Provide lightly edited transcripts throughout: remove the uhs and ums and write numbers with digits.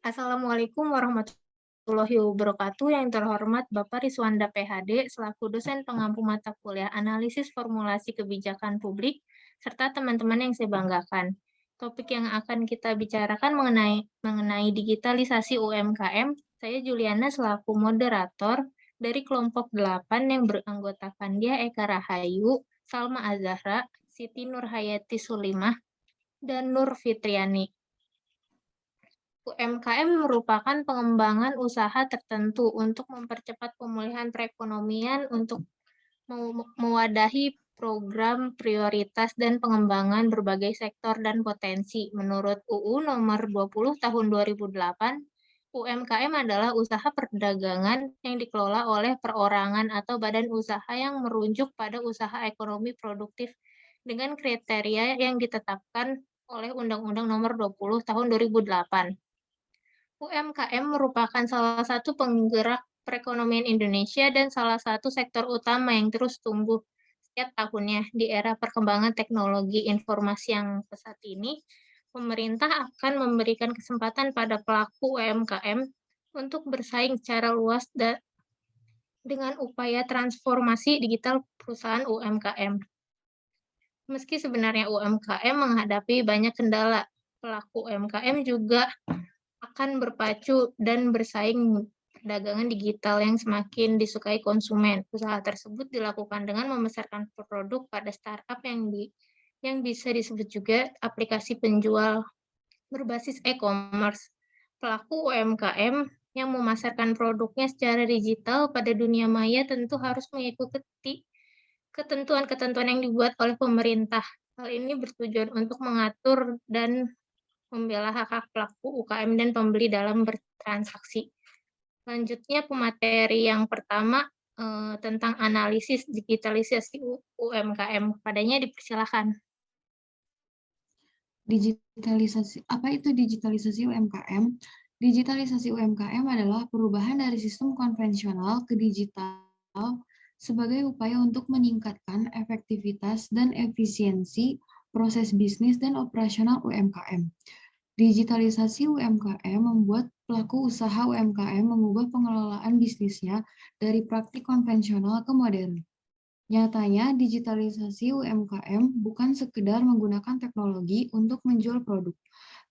Assalamualaikum warahmatullahi wabarakatuh. Yang terhormat Bapak Riswanda PhD selaku dosen pengampu mata kuliah Analisis Formulasi Kebijakan Publik serta teman-teman yang saya banggakan. Topik yang akan kita bicarakan mengenai digitalisasi UMKM. Saya Juliana selaku moderator dari kelompok 8 yang beranggotakan dia Eka Rahayu, Salma Azahra, Siti Nurhayati Sulimah, dan Nur Fitriani. UMKM merupakan pengembangan usaha tertentu untuk mempercepat pemulihan perekonomian untuk mewadahi program prioritas dan pengembangan berbagai sektor dan potensi. Menurut UU nomor 20 tahun 2008, UMKM adalah usaha perdagangan yang dikelola oleh perorangan atau badan usaha yang merujuk pada usaha ekonomi produktif dengan kriteria yang ditetapkan oleh Undang-Undang nomor 20 tahun 2008. UMKM merupakan salah satu penggerak perekonomian Indonesia dan salah satu sektor utama yang terus tumbuh setiap tahunnya. Di era perkembangan teknologi informasi yang pesat ini, pemerintah akan memberikan kesempatan pada pelaku UMKM untuk bersaing secara luas dengan upaya transformasi digital perusahaan UMKM. Meski sebenarnya UMKM menghadapi banyak kendala, pelaku UMKM juga akan berpacu dan bersaing perdagangan digital yang semakin disukai konsumen. Usaha tersebut dilakukan dengan memasarkan produk pada startup yang bisa disebut juga aplikasi penjual berbasis e-commerce. Pelaku UMKM yang memasarkan produknya secara digital pada dunia maya tentu harus mengikuti ketentuan-ketentuan yang dibuat oleh pemerintah. Hal ini bertujuan untuk mengatur dan membela hak-hak pelaku UKM dan pembeli dalam bertransaksi. Selanjutnya, pemateri yang pertama tentang analisis digitalisasi UMKM. Padanya dipersilakan. Apa itu digitalisasi UMKM? Digitalisasi UMKM adalah perubahan dari sistem konvensional ke digital sebagai upaya untuk meningkatkan efektivitas dan efisiensi proses bisnis dan operasional UMKM. Digitalisasi UMKM membuat pelaku usaha UMKM mengubah pengelolaan bisnisnya dari praktik konvensional ke modern. Nyatanya, digitalisasi UMKM bukan sekedar menggunakan teknologi untuk menjual produk.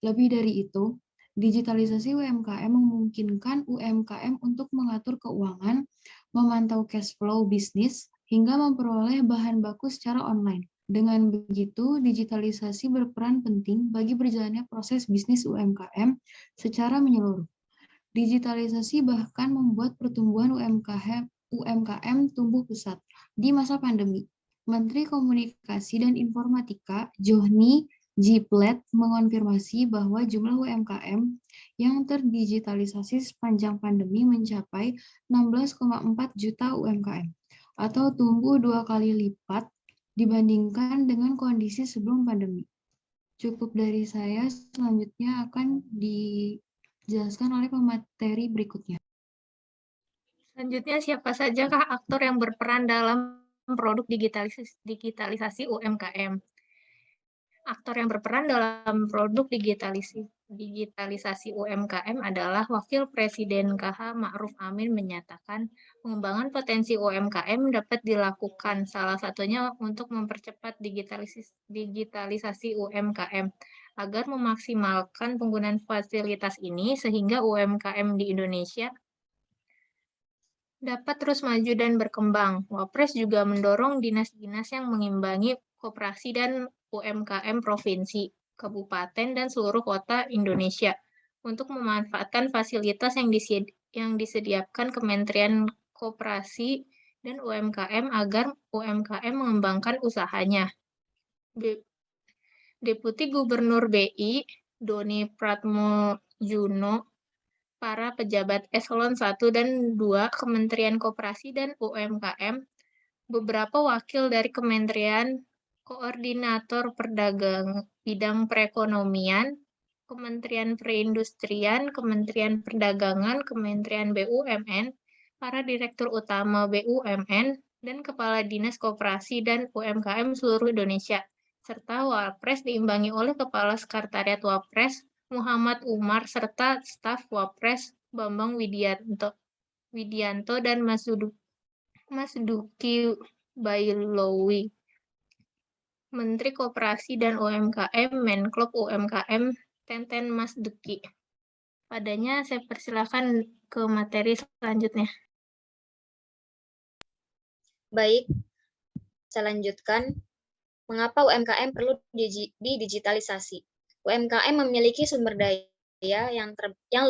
Lebih dari itu, digitalisasi UMKM memungkinkan UMKM untuk mengatur keuangan, memantau cash flow bisnis, hingga memperoleh bahan baku secara online. Dengan begitu, digitalisasi berperan penting bagi berjalannya proses bisnis UMKM secara menyeluruh. Digitalisasi bahkan membuat pertumbuhan UMKM tumbuh pesat di masa pandemi. Menteri Komunikasi dan Informatika Johnny G. Plate mengonfirmasi bahwa jumlah UMKM yang terdigitalisasi sepanjang pandemi mencapai 16,4 juta UMKM atau tumbuh 2 kali lipat dibandingkan dengan kondisi sebelum pandemi. Cukup dari saya, selanjutnya akan dijelaskan oleh pemateri berikutnya. Selanjutnya, siapa sajakah aktor yang berperan dalam produk digitalisasi UMKM? Aktor yang berperan dalam produk digitalisasi UMKM adalah Wakil Presiden KH Ma'ruf Amin menyatakan pengembangan potensi UMKM dapat dilakukan salah satunya untuk mempercepat digitalisasi UMKM agar memaksimalkan penggunaan fasilitas ini sehingga UMKM di Indonesia dapat terus maju dan berkembang. Wapres juga mendorong dinas-dinas yang mengimbangi koperasi dan UMKM provinsi, kabupaten, dan seluruh kota Indonesia untuk memanfaatkan fasilitas yang disediakan Kementerian Koperasi dan UMKM agar UMKM mengembangkan usahanya. Deputi Gubernur BI, Doni Pratmojuno, para pejabat eselon 1 dan 2 Kementerian Koperasi dan UMKM, beberapa wakil dari Kementerian, Koordinator Bidang Perekonomian, Kementerian Perindustrian, Kementerian Perdagangan, Kementerian BUMN, para Direktur Utama BUMN, dan Kepala Dinas Koperasi dan UMKM seluruh Indonesia, serta Wapres diimbangi oleh Kepala Sekretariat Wapres, Muhammad Umar, serta staf Wapres Bambang Widianto dan Mas Duki Bailowi, Menteri Koperasi dan UMKM, Menklop UMKM, Tenten Mas Duki. Padanya saya persilakan ke materi selanjutnya. Baik, saya lanjutkan. Mengapa UMKM perlu didigitalisasi? UMKM memiliki sumber daya yang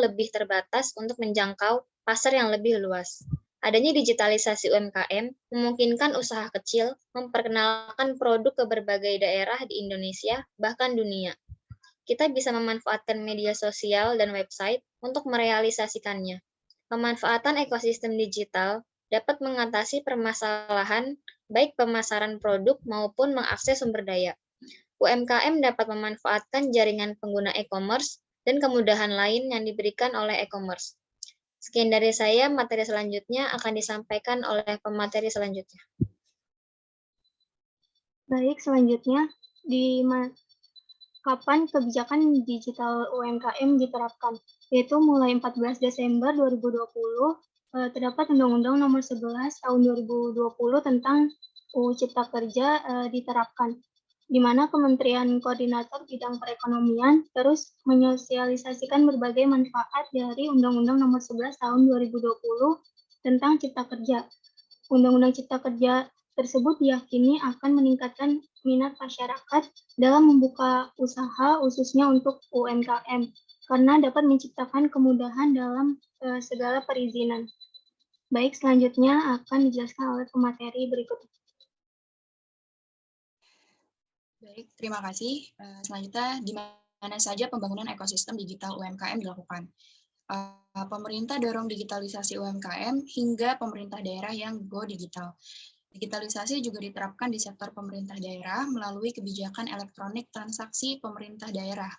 lebih terbatas untuk menjangkau pasar yang lebih luas. Adanya digitalisasi UMKM memungkinkan usaha kecil memperkenalkan produk ke berbagai daerah di Indonesia, bahkan dunia. Kita bisa memanfaatkan media sosial dan website untuk merealisasikannya. Pemanfaatan ekosistem digital dapat mengatasi permasalahan baik pemasaran produk maupun mengakses sumber daya. UMKM dapat memanfaatkan jaringan pengguna e-commerce dan kemudahan lain yang diberikan oleh e-commerce. Sekian dari saya, materi selanjutnya akan disampaikan oleh pemateri selanjutnya. Baik, selanjutnya, kapan kebijakan digital UMKM diterapkan? Yaitu mulai 14 Desember 2020, terdapat Undang-Undang Nomor 11 Tahun 2020 tentang UU Cipta Kerja diterapkan, di mana Kementerian Koordinator Bidang Perekonomian terus menyosialisasikan berbagai manfaat dari Undang-Undang Nomor 11 Tahun 2020 tentang Cipta Kerja. Undang-Undang Cipta Kerja tersebut diyakini akan meningkatkan minat masyarakat dalam membuka usaha khususnya untuk UMKM karena dapat menciptakan kemudahan dalam segala perizinan. Baik, selanjutnya akan dijelaskan oleh pemateri berikut. Baik, terima kasih. Selanjutnya, di mana saja pembangunan ekosistem digital UMKM dilakukan? Pemerintah dorong digitalisasi UMKM hingga pemerintah daerah yang go digital. Digitalisasi juga diterapkan di sektor pemerintah daerah melalui kebijakan elektronik transaksi pemerintah daerah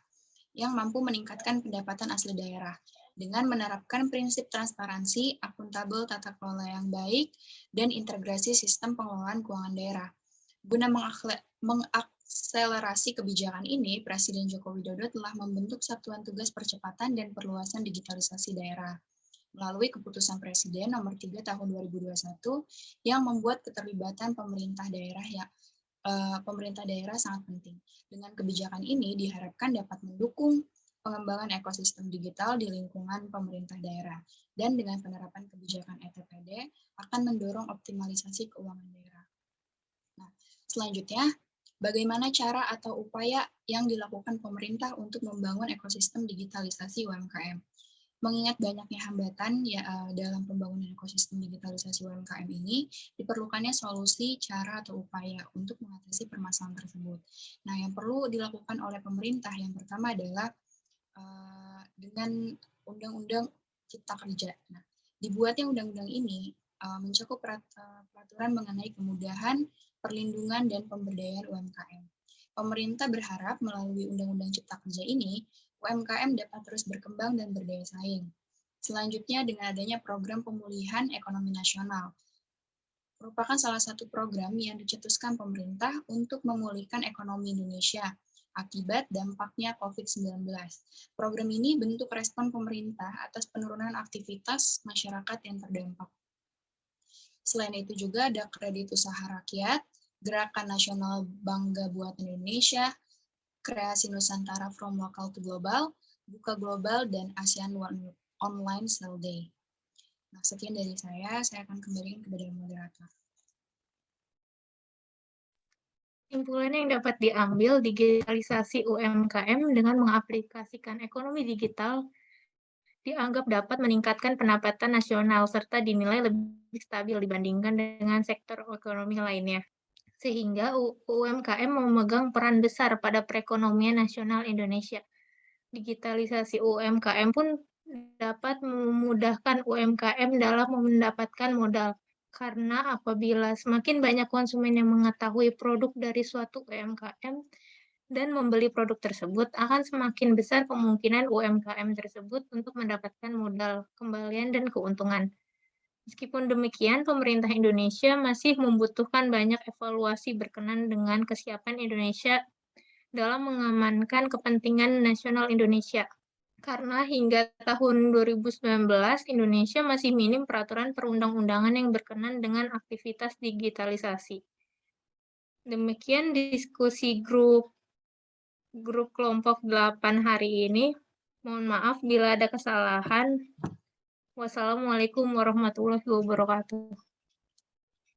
yang mampu meningkatkan pendapatan asli daerah dengan menerapkan prinsip transparansi, akuntabel, tata kelola yang baik, dan integrasi sistem pengelolaan keuangan daerah. Guna mengakselerasi kebijakan ini, Presiden Joko Widodo telah membentuk Satuan Tugas Percepatan dan Perluasan Digitalisasi Daerah melalui Keputusan Presiden Nomor 3 Tahun 2021 yang membuat keterlibatan pemerintah daerah sangat penting. Dengan kebijakan ini diharapkan dapat mendukung pengembangan ekosistem digital di lingkungan pemerintah daerah dan dengan penerapan kebijakan ETPD akan mendorong optimalisasi keuangan daerah. Nah, selanjutnya, bagaimana cara atau upaya yang dilakukan pemerintah untuk membangun ekosistem digitalisasi UMKM? Mengingat banyaknya hambatan dalam pembangunan ekosistem digitalisasi UMKM ini, diperlukannya solusi, cara, atau upaya untuk mengatasi permasalahan tersebut. Nah, yang perlu dilakukan oleh pemerintah yang pertama adalah dengan Undang-Undang Cipta Kerja. Nah, dibuatnya undang-undang ini mencakup peraturan mengenai kemudahan, perlindungan, dan pemberdayaan UMKM. Pemerintah berharap melalui Undang-Undang Cipta Kerja ini, UMKM dapat terus berkembang dan berdaya saing. Selanjutnya, dengan adanya program pemulihan ekonomi nasional, merupakan salah satu program yang dicetuskan pemerintah untuk memulihkan ekonomi Indonesia akibat dampaknya COVID-19. Program ini bentuk respon pemerintah atas penurunan aktivitas masyarakat yang terdampak. Selain itu juga ada kredit usaha rakyat, Gerakan Nasional Bangga Buatan Indonesia, Kreasi Nusantara from Local to Global, Buka Global, dan ASEAN Online Sale Day. Nah, sekian dari saya akan kembalikan kepada moderator. Kesimpulan yang dapat diambil, digitalisasi UMKM dengan mengaplikasikan ekonomi digital dianggap dapat meningkatkan pendapatan nasional serta dinilai lebih stabil dibandingkan dengan sektor ekonomi lainnya. Sehingga UMKM memegang peran besar pada perekonomian nasional Indonesia. Digitalisasi UMKM pun dapat memudahkan UMKM dalam mendapatkan modal. Karena apabila semakin banyak konsumen yang mengetahui produk dari suatu UMKM dan membeli produk tersebut, akan semakin besar kemungkinan UMKM tersebut untuk mendapatkan modal, kembalian, dan keuntungan. Meskipun demikian, pemerintah Indonesia masih membutuhkan banyak evaluasi berkenan dengan kesiapan Indonesia dalam mengamankan kepentingan nasional Indonesia. Karena hingga tahun 2019, Indonesia masih minim peraturan perundang-undangan yang berkenan dengan aktivitas digitalisasi. Demikian diskusi grup kelompok 8 hari ini. Mohon maaf bila ada kesalahan. Wassalamualaikum warahmatullahi wabarakatuh.